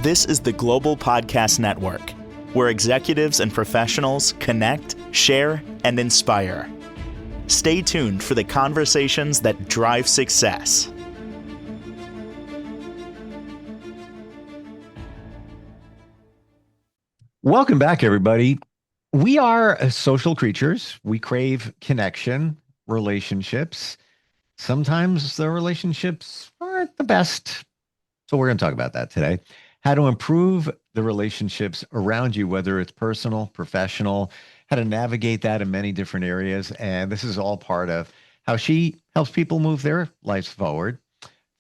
This is the Global Podcast Network, where executives and professionals connect, share, and inspire. Stay tuned for the conversations that drive success. Welcome back, everybody. We are social creatures. We crave connection, relationships. Sometimes the relationships aren't the best. So we're going to talk about that today. How to improve the relationships around you, whether it's personal, professional, how to navigate that in many different areas. And this is all part of how she helps people move their lives forward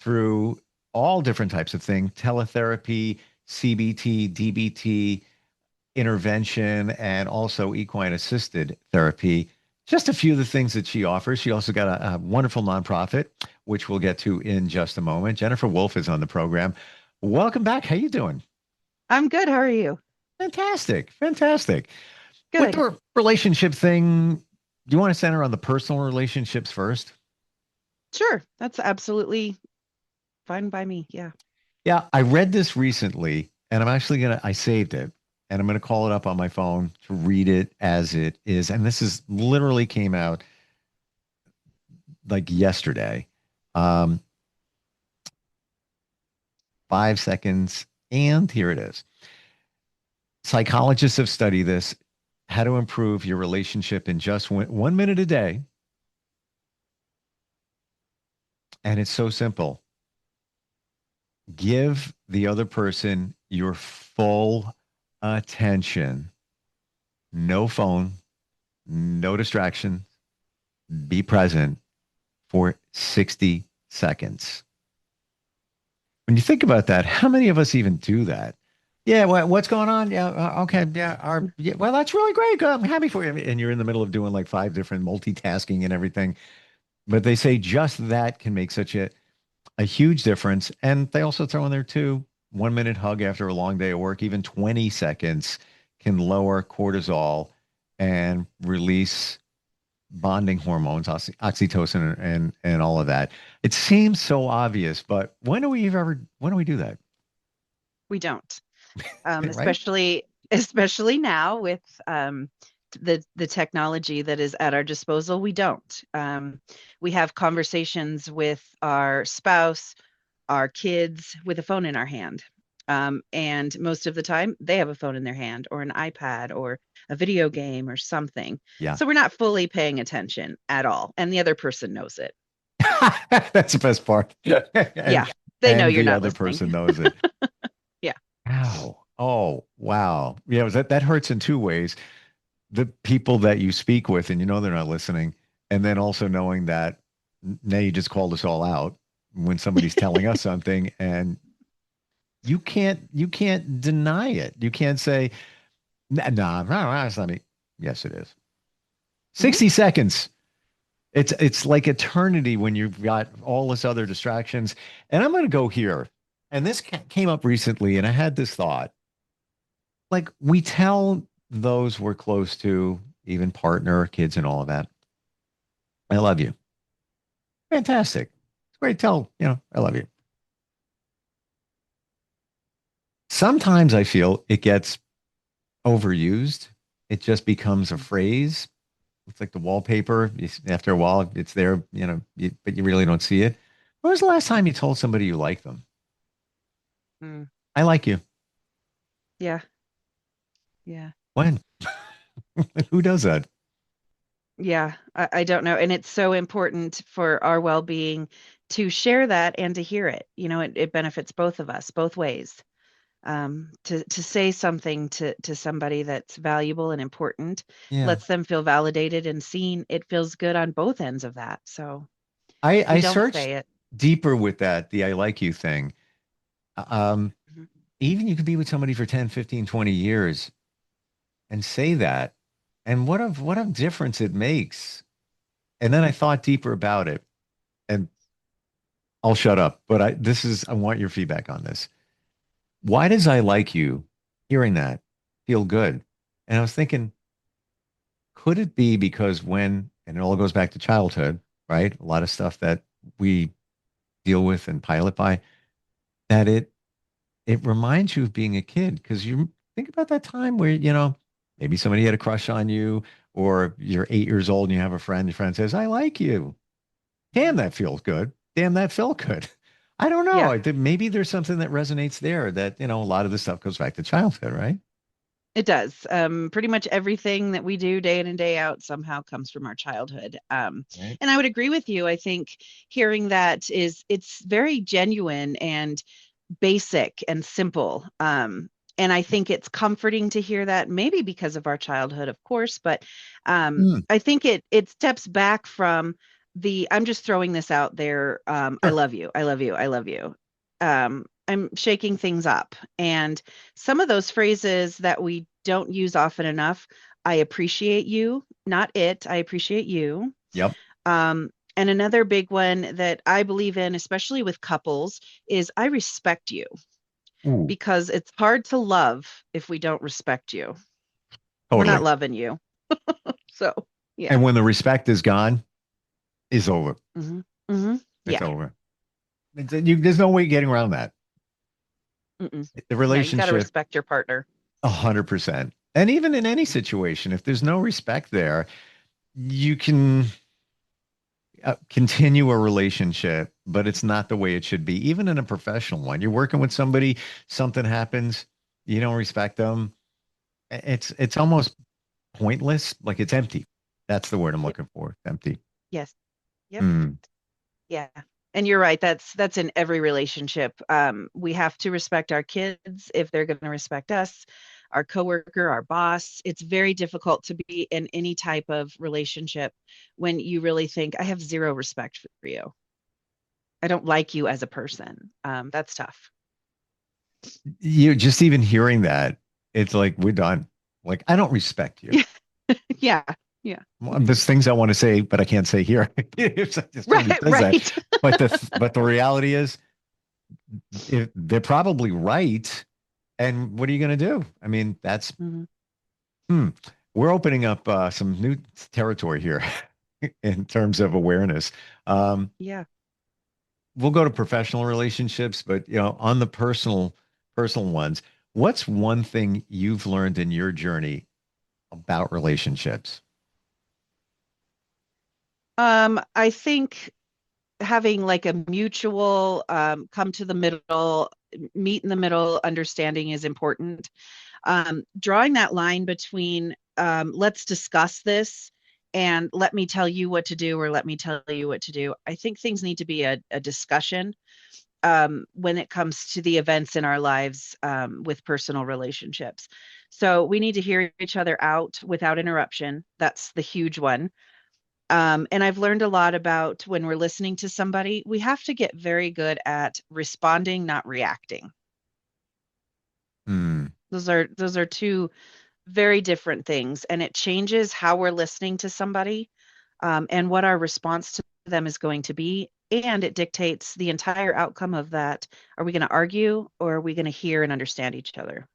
through all different types of things: teletherapy, CBT, DBT, intervention, and also equine assisted therapy. Just a few of the things that she offers. She also got a wonderful nonprofit, which we'll get to in just a moment. Jennifer Wolf is on the program. Welcome back. How you doing? I'm good. How are you? Fantastic. Fantastic. Good. With the relationship thing, do you want to center on the personal relationships first? Sure. That's absolutely fine by me. Yeah. Yeah, I read this recently, and I saved it, and I'm going to call it up on my phone to read it as it is. And this is literally came out like yesterday. 5 seconds, and here it is. Psychologists have studied this, how to improve your relationship in just 1 minute a day. And it's so simple. Give the other person your full attention. No phone, no distraction. Be present for 60 seconds. When you think about that, how many of us even do that? Yeah, what's going on? Yeah, okay, yeah, well, that's really great. I'm happy for you. And you're in the middle of doing like 5 different multitasking and everything. But they say just that can make such a huge difference. And they also throw in there too, 1 minute hug after a long day of work, even 20 seconds can lower cortisol and release bonding hormones, oxytocin, and all of that. It seems so obvious, but when do we do that? We don't. Right? Especially now with the technology that is at our disposal. We don't. We have conversations with our spouse, our kids, with a phone in our hand. And most of the time they have a phone in their hand or an iPad or a video game or something. Yeah. So we're not fully paying attention at all. And the other person knows it. That's the best part. Yeah. They know you're the not other listening. person knows it. Yeah. Ow. Oh, wow. Yeah, that hurts in 2 ways. The people that you speak with and you know they're not listening, and then also knowing that now you just called us all out when somebody's telling us something, and you can't deny it. You can't say, nah, that's not me. Yes, it is. 60 seconds. It's like eternity when you've got all this other distractions. And I'm going to go here. And this came up recently, and I had this thought. Like, we tell those we're close to, even partner, kids, and all of that, I love you. Fantastic. It's great to tell, I love you. Sometimes I feel it gets overused. It just becomes a phrase. It's like the wallpaper. After a while, it's there, but you really don't see it. When was the last time you told somebody you like them? I like you. Yeah. Yeah. When? Who does that? Yeah, I don't know. And it's so important for our well-being to share that and to hear it. It benefits both of us, both ways. To say something to somebody that's valuable and important lets them feel validated and seen. It feels good on both ends of that. So I don't searched say it. deeper with that, the I like you thing. Mhm. Even you could be with somebody for 10, 15, 20 years and say that. And what a difference it makes. And then I thought deeper about it, and I'll shut up. But I want your feedback on this. Why does I like you, hearing that, feel good? And I was thinking, could it be because and it all goes back to childhood, right? A lot of stuff that we deal with and pilot by, that it reminds you of being a kid because you think about that time where, maybe somebody had a crush on you, or you're 8 years old and you have a friend, your friend says, I like you. Damn, Mhm. that feels good. Damn, that felt good. I don't know. Yeah, I think maybe there's something that resonates there that, a lot of this stuff goes back to childhood, right? it does. Pretty much everything that we do day in and day out somehow comes from our childhood. Right. And I would agree with you. I think hearing that it's very genuine and basic and simple. And I think it's comforting to hear that, maybe because of our childhood, of course, but Hmm. I think it steps back from the I'm just throwing this out there. I Sure. love you, I love you, I love you. I'm shaking things up, and some of those phrases that we don't use often enough. I appreciate you, not it. I appreciate you. Yep. And another big one that I believe in, especially with couples, is I respect you, Ooh, because it's hard to love if we don't respect you. We're not totally. loving you. So, yeah. And when the respect is gone, it's over. Hmm. Hmm. It's Yeah. over. There's no way getting around that. Mm-mm. The Yeah. You got to relationship, respect your partner. 100%. And even in any situation, if there's no respect there, you can continue a relationship, but it's not the way it should be. Even in a professional one, you're working with somebody, something happens, you don't respect them. It's almost pointless. Like it's empty. That's the word I'm Yep. looking for. Empty. Yes. Yep. Mm. Yeah. And you're right. That's in every relationship. We have to respect our kids if they're going to respect us, our coworker, our boss. It's very difficult to be in any type of relationship when you really think, I have zero respect for you. I don't like you as a person. That's tough. You just even hearing that, it's like we're done. Like I don't respect you. Yeah. Yeah. Well, there's things I want to say, but I can't say here if somebody Right. says that. Right. But the reality is, they're probably right. And what are you going to do? I mean, that's Hmm. hmm. We're opening up some new territory here in terms of awareness. Um, Yeah. we'll go to professional relationships, but on the personal ones, what's one thing you've learned in your journey about relationships? I think having like a mutual come to the middle, meet in the middle understanding is important. Drawing that line between let's discuss this and let me tell you what to do, or let me tell you what to do. I think things need to be a discussion when it comes to the events in our lives with personal relationships. So we need to hear each other out without interruption. That's the huge one. And I've learned a lot about when we're listening to somebody, we have to get very good at responding, not reacting. Hmm. Those are two very different things, and it changes how we're listening to somebody, and what our response to them is going to be. And it dictates the entire outcome of that. Are we going to argue, or are we going to hear and understand each other?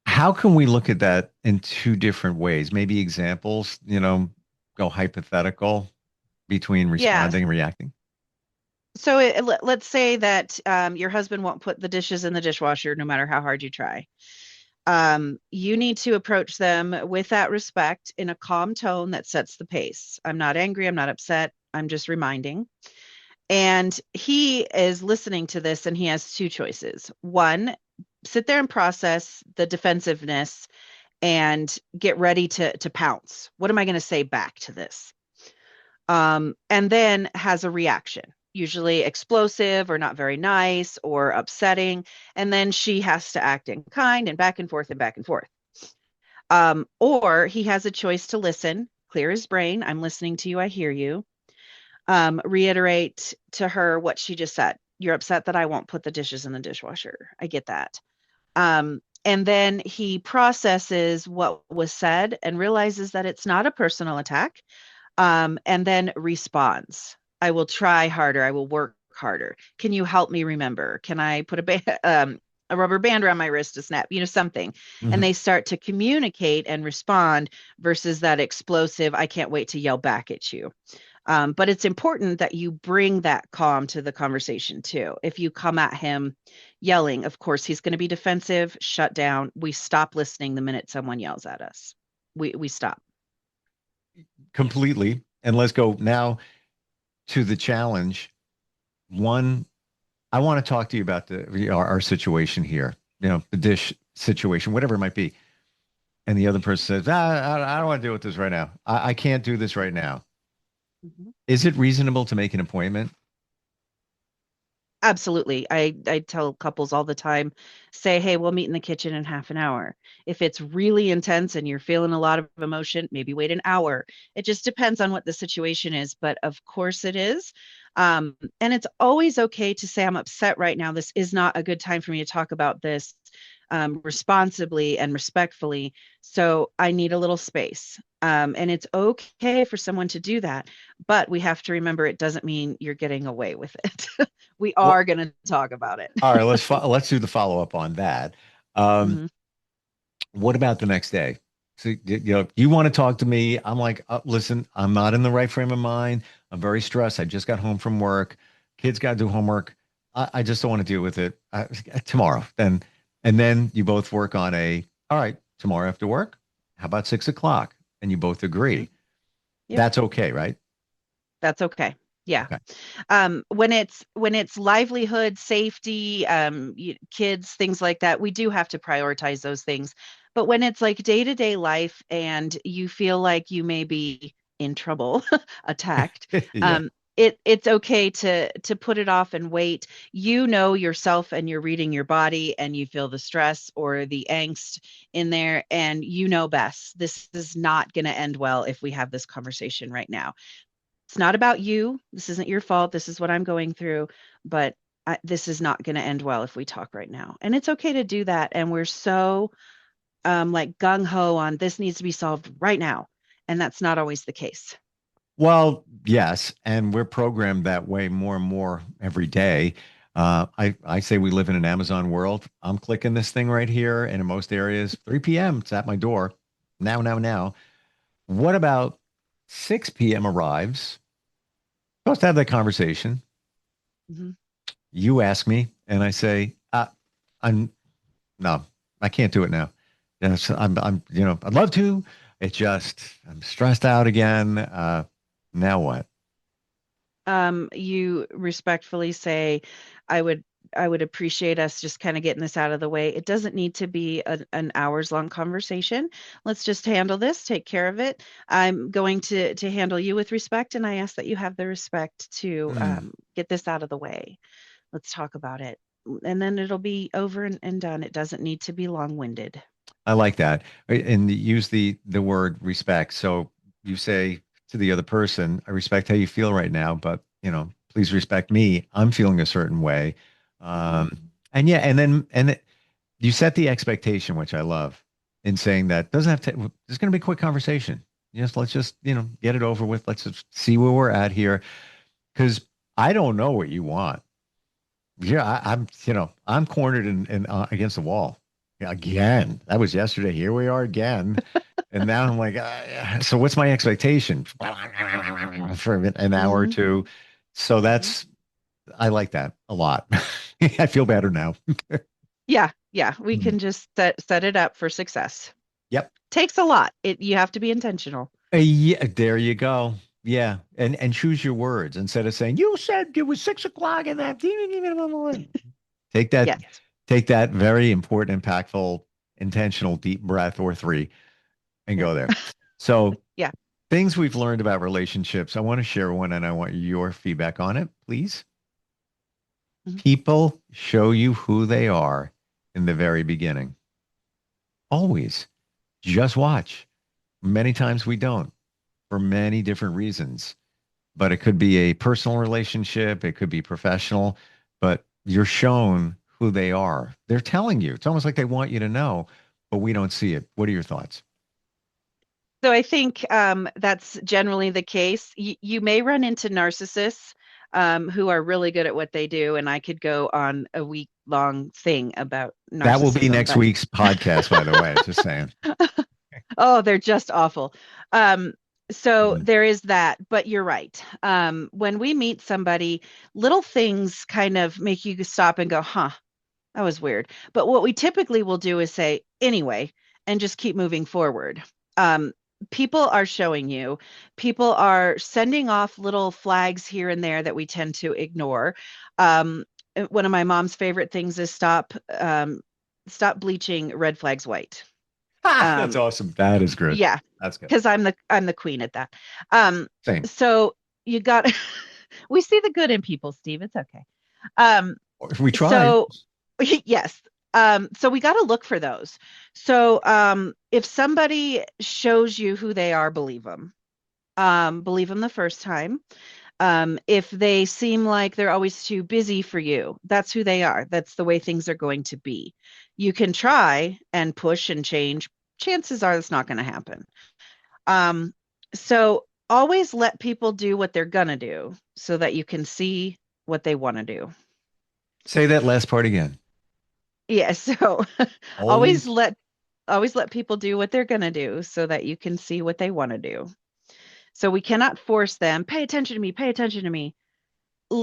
How can we look at that in two different ways? Maybe examples, go hypothetical between Yeah. responding and reacting. So let's say that your husband won't put the dishes in the dishwasher no matter how hard you try. You need to approach them with that respect in a calm tone that sets the pace. I'm not angry. I'm not upset. I'm just reminding. And he is listening to this, and he has two choices. One, sit there and process the defensiveness and get ready to pounce. What am I going to say back to this? And then has a reaction, usually explosive or not very nice or upsetting. And then she has to act in kind, and back and forth and back and forth. Or he has a choice to listen, clear his brain. I'm listening to you. I hear you. Reiterate to her what she just said. You're upset that I won't put the dishes in the dishwasher. I get that. And then he processes what was said and realizes that it's not a personal attack, and then responds. I will try harder. I will work harder. Can you help me remember? Can I put a rubber band around my wrist to snap? Something. And Mhm. they start to communicate and respond versus that explosive, I can't wait to yell back at you. But it's important that you bring that calm to the conversation too. If you come at him yelling, of course, he's going to be defensive, shut down. We stop listening the minute someone yells at us. We stop. Completely. And let's go now to the challenge. One, I want to talk to you about our situation here, the dish situation, whatever it might be. And the other person says, I don't want to deal with this right now. I can't do this right now. Mhm. Is it reasonable to make an appointment? Absolutely. I tell couples all the time, say, hey, we'll meet in the kitchen in half an hour. If it's really intense and you're feeling a lot of emotion, maybe wait an hour. It just depends on what the situation is, but of course it is. And it's always okay to say, I'm upset right now. This is not a good time for me to talk about this responsibly and respectfully. So I need a little space. And it's okay for someone to do that, but we have to remember it doesn't mean you're getting away with it. We Well, are going to talk about it. all right, let's do the follow up on that. Um, Mhm. what about the next day? So, you want to talk to me. I'm like, listen, I'm not in the right frame of mind. I'm very stressed. I just got home from work. Kids got to do homework. I just don't want to deal with it tomorrow. And then you both work on all right, tomorrow after work. How about 6 o'clock? And you both Mhm. agree. Yep, That's okay, right? that's okay. Yeah. Okay. When it's livelihood, safety, kids, things like that, we do have to prioritize those things. But when it's like day-to-day life and you feel like you may be in trouble, attacked, Yeah. um, it's okay to put it off and wait. You know yourself and you're reading your body and you feel the stress or the angst in there, and you know best. This is not going to end well if we have this conversation right now. It's not about you. This isn't your fault. This is what I'm going through, but this is not going to end well if we talk right now. And it's okay to do that. And we're so like gung ho on this needs to be solved right now. And that's not always the case. Well, yes, and we're programmed that way more and more every day. I say we live in an Amazon world. I'm clicking this thing right here, and in most areas, 3 p.m. It's at my door. Now, now, now. What about 6 p.m. arrives? Supposed to have that conversation. Mhm. You ask me, and I say, I'm no, I can't do it now. Yes, I'd love to. It just, I'm stressed out again. Now what? You respectfully say, I would I would appreciate us just kind of getting this out of the way. It doesn't need to be an hours long conversation. Let's just handle this, take care of it. I'm going to handle you with respect, and I ask that you have the respect to Hmm. get this out of the way. Let's talk about it. And then it'll be over and done. It doesn't need to be long-winded. I like that. And use the word respect. So you say to the other person, I respect how you feel right now, but please respect me. I'm feeling a certain way. Mhm. And yeah, and you set the expectation, which I love, in saying that doesn't have to, there's going to be a quick conversation. Let's just, get it over with. Let's just see where we're at here. Because I don't know what you want. Yeah, I'm cornered and against the wall again. That was yesterday. Here we are again, and now I'm like, so what's my expectation for an hour or Mhm. two? So Mhm. I like that a lot. I feel better now. Yeah, yeah, we Hmm. can just set it up for success. Yep. Takes a lot. You have to be intentional. Yeah, there you go. Yeah, and choose your words instead of saying you said it was 6 o'clock and that. Take that, Yes. take that very important, impactful, intentional deep breath or three and Yep. go there. So, Yeah. things we've learned about relationships. I want to share one and I want your feedback on it, please. Mhm. People show you who they are in the very beginning. Always. Just watch. Many times we don't for many different reasons, but it could be a personal relationship, it could be professional, but you're shown who they are. They're telling you. It's almost like they want you to know, but we don't see it. What are your thoughts? So I think that's generally the case. You may run into narcissists who are really good at what they do, and I could go on a week-long thing about That will be narcissism, next but week's podcast, by the way. Just saying. oh, they're just awful. Um, So Mm. there is that, but you're right. When we meet somebody, little things kind of make you stop and go, huh, that was weird. But what we typically will do is say, anyway, and just keep moving forward. Um, People are showing you, people are sending off little flags here and there that we tend to ignore. One of my mom's favorite things is stop bleaching red flags white. Ah, that's Um, awesome. That is good. yeah, That's good. because I'm the queen at that. Um, Same. so you got we see the good in people, Steve. It's okay. Um, We try. so yes. So we got to look for those. So if somebody shows you who they are, believe them. Believe them the first time. If they seem like they're always too busy for you, that's who they are. That's the way things are going to be. You can try and push and change. Chances are that's not going to happen. Um, so always let people do what they're gonna do so that you can see what they want to do. Say that last part again. Yeah, so always Always. let always let people do what they're gonna do so that you can see what they want to do. So we cannot force them, pay attention to me, pay attention to me.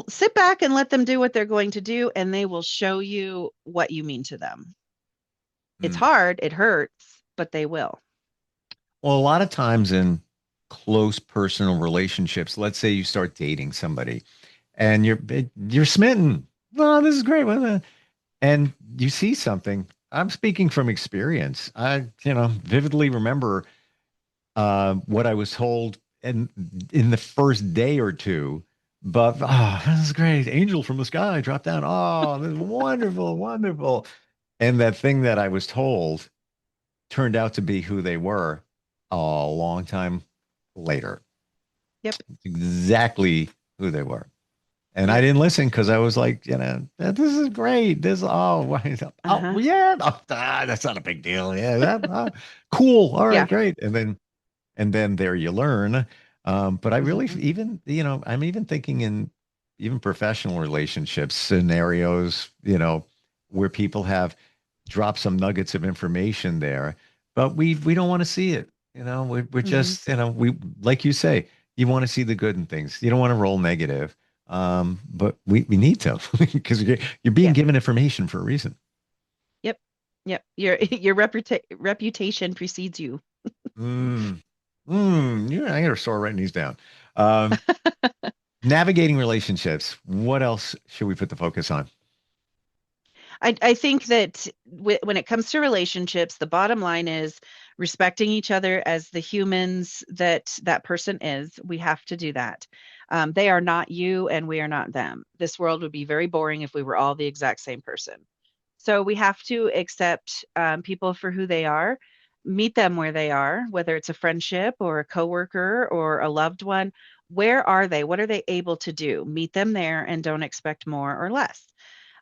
Sit back and let them do what they're going to do, and they will show you what you mean to them. It's Mm. hard, it hurts, but they will. Well, a lot of times in close personal relationships, let's say you start dating somebody and you're smitten. Oh, this is great. And you see something. I'm speaking from experience. I vividly remember what I was told in the first day or two. But this is great. Angel from the sky dropped down. Oh, this is wonderful, wonderful. And that thing that I was told turned out to be who they were a long time later. Yep, It's exactly who they were. And I yep. didn't listen because I was like, this is great. Uh-huh. Yeah, that's not a big deal. Yeah, cool. All right, Yeah. great. And then there you learn. But I really Mhm. even, I'm even thinking in even professional relationships scenarios, where people have dropped some nuggets of information there, but we don't want to see it. We're Mhm. just, we like you say, you want to see the good in things. You don't want to roll negative. But we need to because you're being Yeah. given information for a reason. Yep. Yep. Your reputation precedes you. Mm. Yeah, I gotta start writing these down. Um, Navigating relationships. What else should we put the focus on? I think that when it comes to relationships, the bottom line is respecting each other as the humans that that person is. We have to do that. They are not you, and we are not them. This world would be very boring if we were all the exact same person. So we have to accept people for who they are, meet them where they are, whether it's a friendship or a coworker or a loved one. Where are they? What are they able to do? Meet them there and don't expect more or less.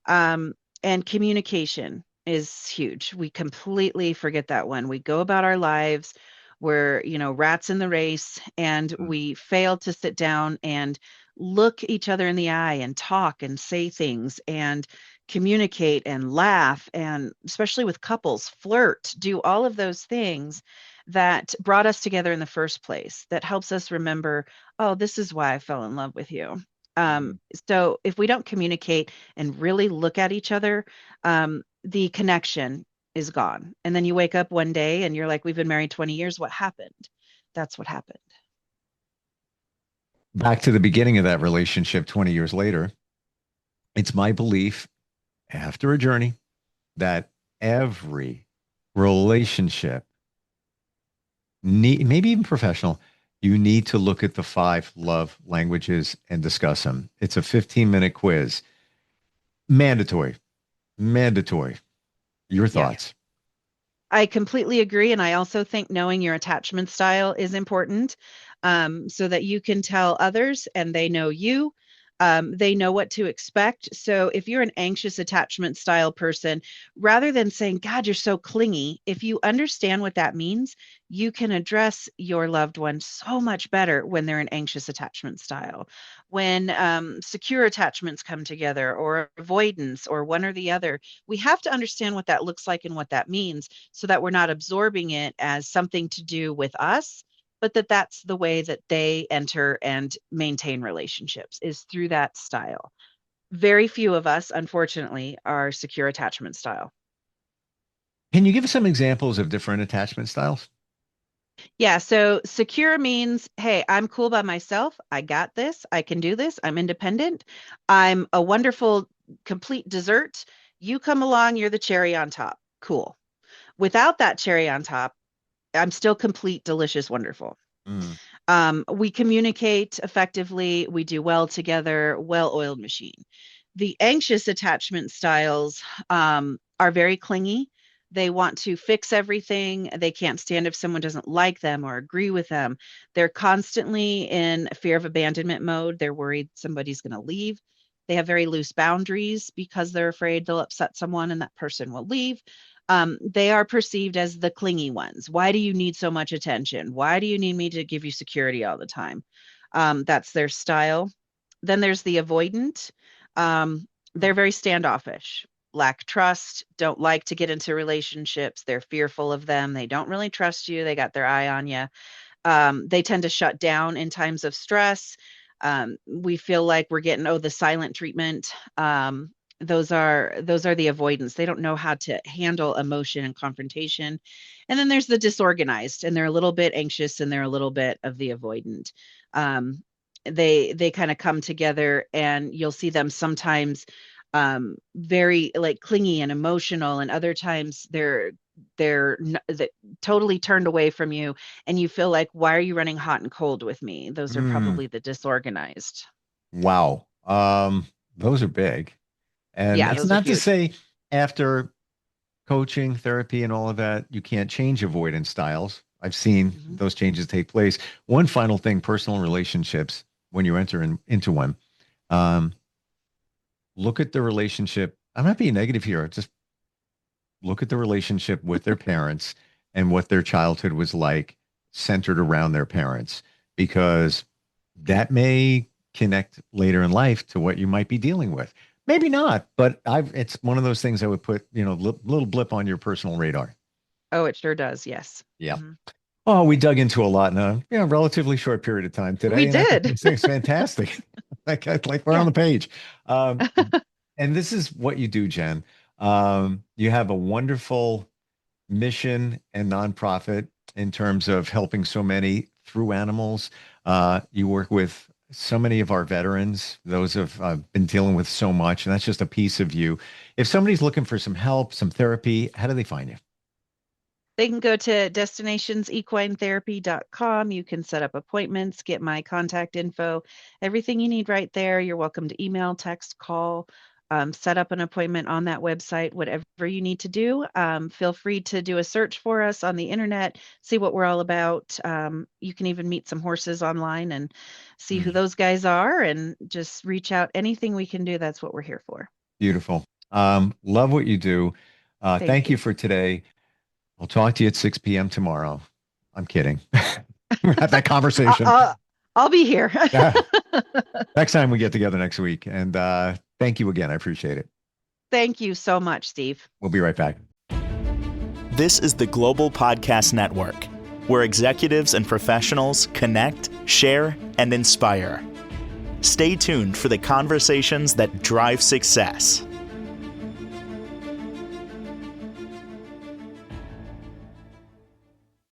Um, and communication is huge. We completely forget that one. We go about our lives, we're, rats in the race, and Mm. we fail to sit down and look each other in the eye and talk and say things and communicate and laugh. And especially with couples, flirt, do all of those things that brought us together in the first place, that helps us remember, oh, this is why I fell in love with you. Mm. So if we don't communicate and really look at each other, the connection is gone. And then you wake up one day and you're like, we've been married 20 years. What happened? That's what happened. Back to the beginning of that relationship 20 years later, it's my belief after a journey that every relationship maybe even professional, you need to look at the five love languages and discuss them. It's a 15-minute quiz. Mandatory. Mandatory. Your Yeah. thoughts? I completely agree. And I also think knowing your attachment style is important, so that you can tell others and they know you. They know what to expect. So if you're an anxious attachment style person, rather than saying, God, you're so clingy, if you understand what that means, you can address your loved one so much better when they're an anxious attachment style. When secure attachments come together, or avoidance, or one or the other, we have to understand what that looks like and what that means so that we're not absorbing it as something to do with us, but that's the way that they enter and maintain relationships, is through that style. Very few of us, unfortunately, are secure attachment style. Can you give us some examples of different attachment styles? Yeah, so secure means, hey, I'm cool by myself. I got this. I can do this. I'm independent. I'm a wonderful, complete dessert. You come along, you're the cherry on top. Cool. Without that cherry on top, I'm still complete, delicious, wonderful. Mm. We communicate effectively. We do well together, well-oiled machine. The anxious attachment styles are very clingy. They want to fix everything. They can't stand if someone doesn't like them or agree with them. They're constantly in fear of abandonment mode. They're worried somebody's going to leave. They have very loose boundaries because they're afraid they'll upset someone and that person will leave. They are perceived as the clingy ones. Why do you need so much attention? Why do you need me to give you security all the time? That's their style. Then there's the avoidant. They're very standoffish, lack trust, don't like to get into relationships. They're fearful of them. They don't really trust you. They got their eye on you. They tend to shut down in times of stress. We feel like we're getting, the silent treatment. Those are the avoidants. They don't know how to handle emotion and confrontation. And then there's the disorganized, and they're a little bit anxious and they're a little bit of the avoidant. They kind of come together, and you'll see them sometimes very like clingy and emotional, and other times they're totally turned away from you, and you feel like, why are you running hot and cold with me? Those are Mm. probably the disorganized. Wow. Those are big. And Yeah, it's those are not to huge. say after coaching, therapy, and all of that, you can't change avoidance styles. I've seen Mhm. those changes take place. One final thing, personal relationships, when you enter into one, um, look at the relationship. I'm not being negative here. Just look at the relationship with their parents and what their childhood was like centered around their parents, because that may connect later in life to what you might be dealing with. Maybe not, but it's one of those things I would put, little blip on your personal radar. Oh, it sure does. Yes. Yeah. Mhm. Oh, we dug into a lot in a relatively short period of time We today, and I think did. this thing's fantastic. like we're on Yeah. the page. Um, and this is what you do, Jen. You have a wonderful mission and nonprofit in terms of helping so many through animals. You work with so many of our veterans, those have been dealing with so much, and that's just a piece of you. If somebody's looking for some help, some therapy, how do they find you? They can go to destinationsequinetherapy.com. You can set up appointments, get my contact info, everything you need right there. You're welcome to email, text, call, set up an appointment on that website, whatever you need to do. Feel free to do a search for us on the internet, see what we're all about. You can even meet some horses online and see who Mm, those guys are, and just reach out. Anything we can do, that's what we're here for. beautiful. Love what you do. Thank Thank you you. for today. I'll talk to you at 6 p.m. tomorrow. I'm kidding. We'll have that I'll, conversation. I'll, I'll be here. Yeah. Next time we get together next week. And thank you again. I appreciate it. Thank you so much, Steve. We'll be right back. This is the Global Podcast Network, where executives and professionals connect, share, and inspire. Stay tuned for the conversations that drive success.